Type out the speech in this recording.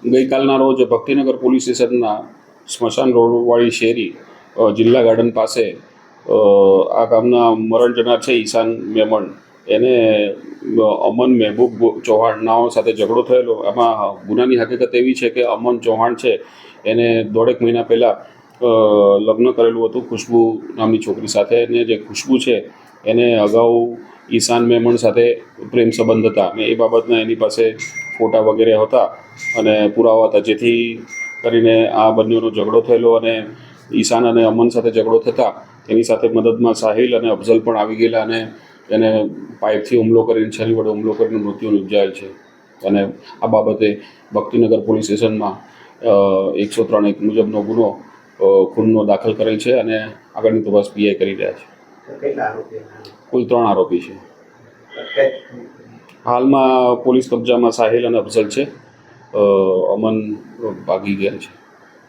ગઈકાલના રોજ ભક્તિનગર પોલીસ સ્ટેશનના સ્મશાન રોડવાળી શેરી જિલ્લા ગાર્ડન પાસે આ ગામના મરણ જનાર છે ઈશાન મેમણ, એને અમન મહેબૂબ ચૌહાણ નાઓ સાથે ઝઘડો થયેલો. આમાં ગુનાની હકીકત એવી છે કે અમન ચૌહાણ છે એને 1.5 મહિના પહેલાં લગ્ન કરેલું હતું ખુશ્બુ નામની છોકરી સાથે, અને જે ખુશ્બુ છે એને અગાઉ ઈશાન મેમણ સાથે પ્રેમ સંબંધ હતા અને એ બાબતના એની પાસે ફોટા વગેરે હતા અને પુરાવા હતા, જેથી કરીને આ બંનેનો ઝઘડો થયેલો. અને ઈશાન અને અમન સાથે ઝઘડો થતાં એની સાથે મદદમાં સાહિલ અને અફઝલ પણ આવી ગયેલા અને એને પાઇપથી હુમલો કરીને, છરી વડે હુમલો કરીને મૃત્યુ નિપજાયેલ છે. અને આ બાબતે ભક્તિનગર પોલીસ સ્ટેશનમાં 103(1) મુજબનો ગુનો ખૂનનો દાખલ કરેલ છે અને આગળની તપાસ પીઆઈ કરી રહ્યા છે. કુલ 3 આરોપી છે. હાલમાં પોલીસ કબજામાં સાહિલ અને અફઝલ છે. અમન ભાગી ગયા છે.